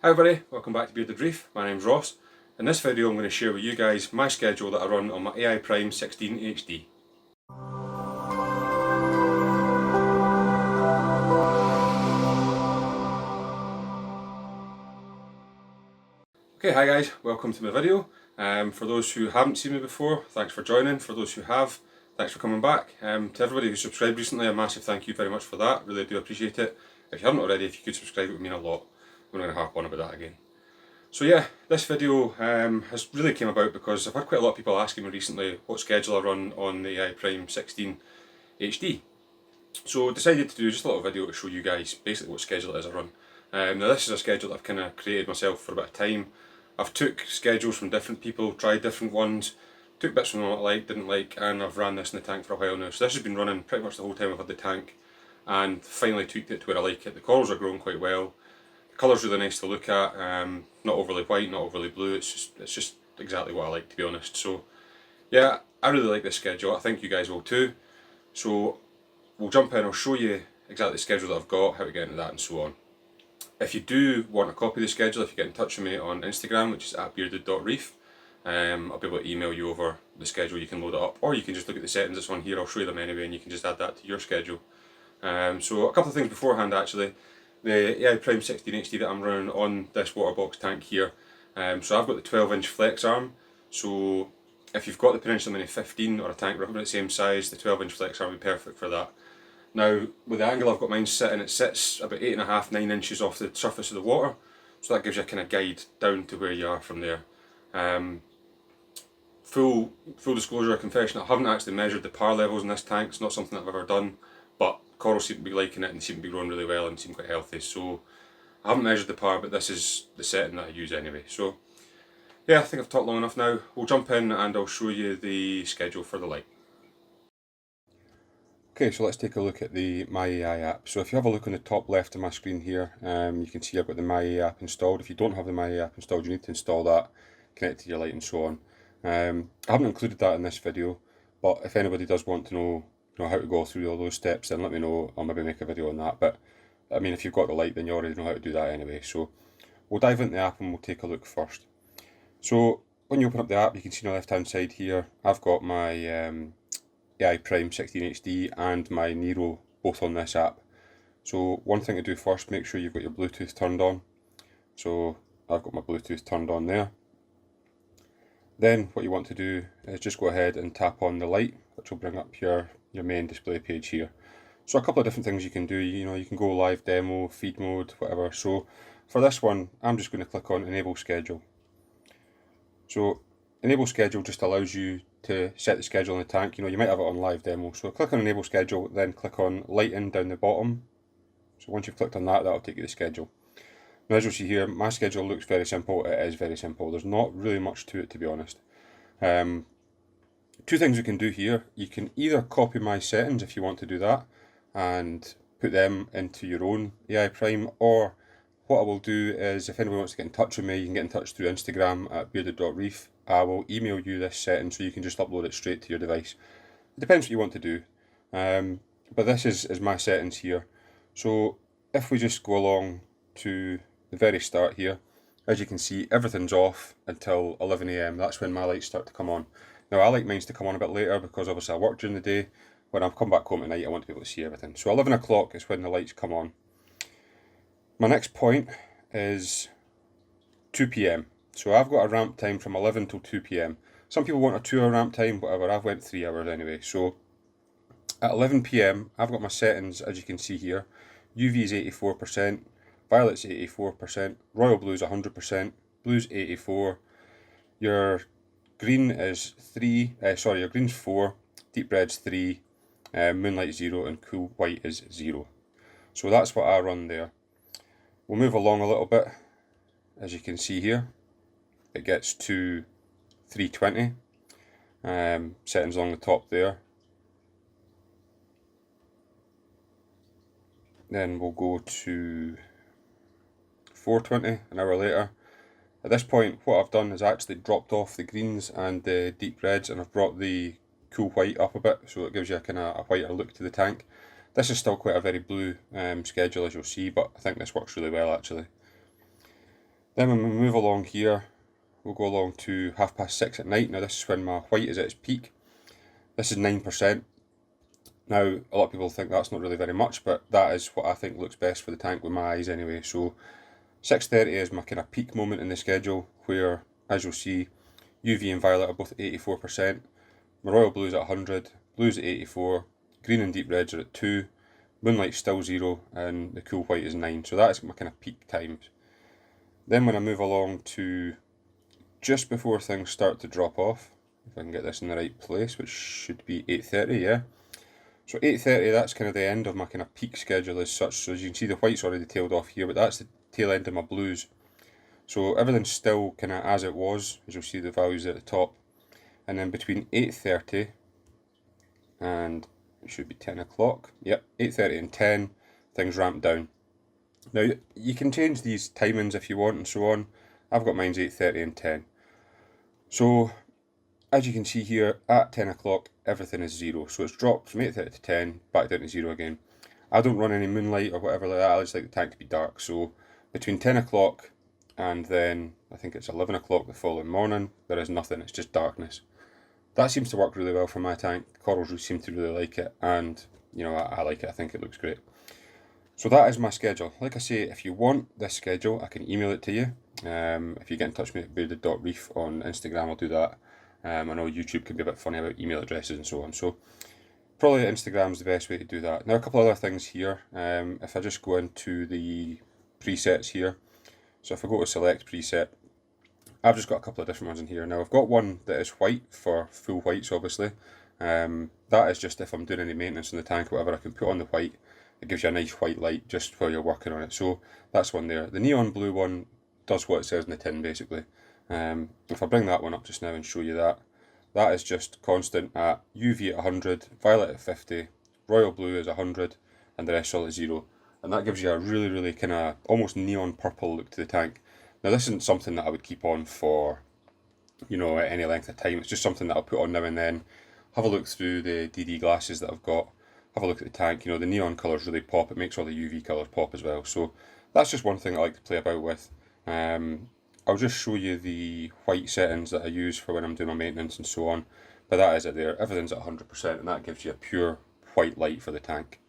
Hi everybody, welcome back to Bearded Reef. My name's Ross. In this video I'm going to share with you guys my schedule that I run on my AI Prime 16 HD. Okay, hi guys, welcome to my video. For those who haven't seen me before, thanks for joining. For those who have, thanks for coming back. To everybody who subscribed recently, a massive thank you very much for that. Really do appreciate it. If you haven't already, if you could subscribe, it would mean a lot. I'm not going to harp on about that again. So yeah, this video has really came about because I've had quite a lot of people asking me recently what schedule I run on the AI Prime 16 HD. So I decided to do just a little video to show you guys basically what schedule it is I run. Now this is a schedule that I've kind of created myself for a bit of time. I've took schedules from different people, tried different ones, took bits from what I liked, didn't like, and I've ran this in the tank for a while now. So this has been running pretty much the whole time I've had the tank, and finally tweaked it to where I like it. The corals are growing quite well. The colour's really nice to look at, not overly white, not overly blue, it's just exactly what I like, to be honest. So yeah, I really like this schedule, I think you guys will too. So we'll jump in, I'll show you exactly the schedule that I've got, how to get into that and so on. If you do want a copy of the schedule, if you get in touch with me on Instagram, which is @bearded.reef, I'll be able to email you over the schedule, you can load it up, or you can just look at the settings that's on here, I'll show you them anyway, and you can just add that to your schedule. So a couple of things beforehand actually. The AI Prime 16 HD that I'm running on this water box tank here, so I've got the 12-inch flex arm, so if you've got the Peninsula Mini 15 or a tank roughly the same size, the 12-inch flex arm would be perfect for that. Now, with the angle I've got mine sitting, it sits about 8.5–9 inches off the surface of the water, so that gives you a kind of guide down to where you are from there. Full disclosure, confession, I haven't actually measured the power levels in this tank, it's not something I've ever done, but corals seem to be liking it and they seem to be growing really well and seem quite healthy, so I haven't measured the power, but this is the setting that I use anyway. So yeah, I think I've talked long enough now. We'll jump in and I'll show you the schedule for the light. Okay, so let's take a look at the My AI app. So if you have a look on the top left of my screen here, you can see I've got the My AI app installed. If you don't have the My AI app installed, you need to install that, connect it to your light and so on. I haven't included that in this video, but if anybody does want to know how to go through all those steps, then let me know. I'll maybe make a video on that. But I mean, if you've got the light, then you already know how to do that anyway. So we'll dive into the app and we'll take a look first. So when you open up the app, you can see on the left hand side here, I've got my AI Prime 16 HD and my Nero both on this app. So one thing to do first, make sure you've got your Bluetooth turned on. So I've got my Bluetooth turned on there. Then what you want to do is just go ahead and tap on the light, which will bring up your main display page here. So a couple of different things you can do, you can go live demo, feed mode, whatever. So for this one, I'm just going to click on enable schedule. So enable schedule just allows you to set the schedule in the tank. You might have it on live demo. So click on enable schedule, then click on lighting down the bottom. So once you've clicked on that, that'll take you to the schedule. Now as you'll see here, my schedule looks very simple. It is very simple. There's not really much to it, to be honest. Two things you can do here. You can either copy my settings if you want to do that and put them into your own AI Prime, or what I will do is if anyone wants to get in touch with me, you can get in touch through Instagram at bearded.reef. I will email you this setting so you can just upload it straight to your device. It depends what you want to do, but this is my settings here. So if we just go along to the very start here, as you can see, everything's off until 11 AM. That's when my lights start to come on. Now I like mine to come on a bit later because obviously I work during the day. When I come back home at night, I want to be able to see everything. So 11 o'clock is when the lights come on. My next point is 2 PM. So I've got a ramp time from 11 till 2 PM. Some people want a 2-hour ramp time, whatever. I've went 3 hours anyway. So at 11 PM, I've got my settings, as you can see here. UV is 84%, violet's 84%, royal blue's 100%, blue's 84. Your green is your green's 4, deep red's 3, moonlight 0, and cool white is 0. So that's what I run there. We'll move along a little bit. As you can see here, it gets to 320. Settings along the top there. Then we'll go to 420 an hour later. At this point, what I've done is actually dropped off the greens and the deep reds, and I've brought the cool white up a bit, so it gives you a kind of a whiter look to the tank. This is still quite a very blue schedule, as you'll see, but I think this works really well actually. Then when we move along here, we'll go along to 6:30 at night. Now this is when my white is at its peak. This is 9%. Now a lot of people think that's not really very much, but that is what I think looks best for the tank with my eyes anyway. So 6:30 is my kind of peak moment in the schedule where, as you'll see, UV and violet are both at 84%. My royal blue is at 100, blue's at 84, green and deep reds are at 2, moonlight's still 0, and the cool white is 9. So that is my kind of peak times. Then when I move along to just before things start to drop off, if I can get this in the right place, which should be 8:30, yeah. So 8:30, that's kind of the end of my kind of peak schedule as such. So as you can see, the white's already tailed off here, but that's the tail end of my blues. So everything's still kind of as it was, as you'll see the values at the top. And then between 8:30 and it should be 10 o'clock, yep, 8:30 and 10, things ramp down. Now you can change these timings if you want and so on. I've got mine's 8:30 and 10. So as you can see here, at 10 o'clock everything is 0. So it's dropped from 8:30 to 10, back down to 0 again. I don't run any moonlight or whatever like that, I just like the tank to be dark. So between 10 o'clock and then I think it's 11 o'clock the following morning, there is nothing, it's just darkness. That seems to work really well for my tank. Corals seem to really like it, and you know, I like it, I think it looks great. So that is my schedule. Like I say, if you want this schedule, I can email it to you. If you get in touch with me at bearded.reef on Instagram, I'll do that. I know YouTube can be a bit funny about email addresses and so on, so probably Instagram's the best way to do that. Now a couple other things here, if I just go into the presets here, so if I go to select preset, I've just got a couple of different ones in here. Now I've got one that is white for full whites obviously. That is just if I'm doing any maintenance on the tank or whatever, I can put on the white. It gives you a nice white light just while you're working on it. So that's one there. The neon blue one does what it says in the tin basically. If I bring that one up just now and show you that, that is just constant at UV at 100, violet at 50, royal blue is 100, and the rest all at 0. And that gives you a really kind of almost neon purple look to the tank. Now this isn't something that I would keep on for, you know, at any length of time. It's just something that I'll put on now and then. Have a look through the DD glasses that I've got. Have a look at the tank. You know, the neon colours really pop. It makes all the UV colours pop as well. So that's just one thing I like to play about with. I'll just show you the white settings that I use for when I'm doing my maintenance and so on. But that is it there. Everything's at 100% and that gives you a pure white light for the tank.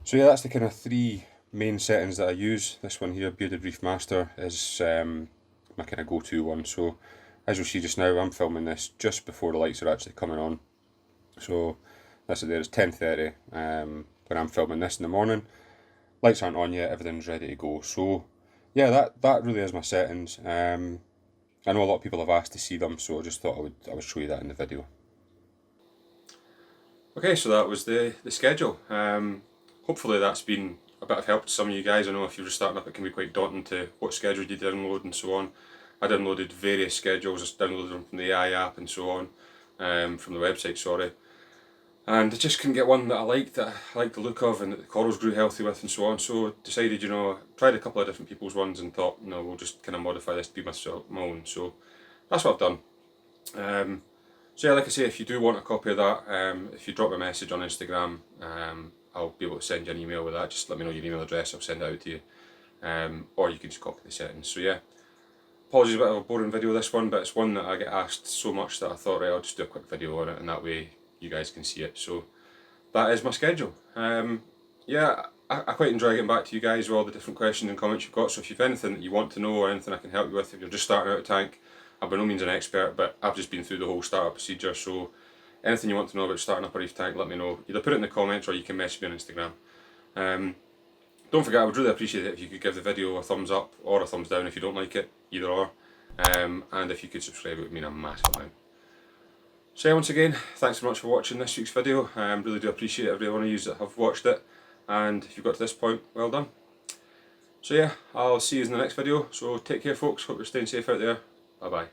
So yeah, that's the kind of 3 main settings that I use. This one here, Bearded Reef Master, is my kind of go-to one. So as you'll see just now, I'm filming this just before the lights are actually coming on. So that's it there, it's 10:30 when I'm filming this in the morning. Lights aren't on yet, everything's ready to go. So yeah, that really is my settings. I know a lot of people have asked to see them, so I just thought I would show you that in the video. Okay, so that was the schedule. Hopefully that's been a bit of help to some of you guys. I know if you're just starting up it can be quite daunting to what schedule you download and so on. I downloaded various schedules, just downloaded them from the AI app and so on, from the website, sorry. And I just couldn't get one that I liked the look of and that the corals grew healthy with and so on. So decided, you know, tried a couple of different people's ones and thought, you know, we'll just kind of modify this to be my own. So that's what I've done. So yeah, like I say, if you do want a copy of that, if you drop a message on Instagram, I'll be able to send you an email with that. Just let me know your email address, I'll send it out to you. Or you can just copy the settings. So yeah, apologies a bit of a boring video this one, but it's one that I get asked so much that I thought, right, I'll just do a quick video on it and that way you guys can see it. So that is my schedule. Yeah, I quite enjoy getting back to you guys with all the different questions and comments you've got. So if you've anything that you want to know or anything I can help you with, if you're just starting out a tank, I'm by no means an expert, but I've just been through the whole startup procedure. So anything you want to know about starting up a reef tank, let me know. Either put it in the comments or you can message me on Instagram. Don't forget, I would really appreciate it if you could give the video a thumbs up or a thumbs down if you don't like it, either or. And if you could subscribe, it would mean a massive amount. So yeah, once again, thanks very much for watching this week's video. I really do appreciate every one of you that have watched it, and if you've got to this point, well done. So yeah, I'll see you in the next video, so take care folks, hope you're staying safe out there, bye bye.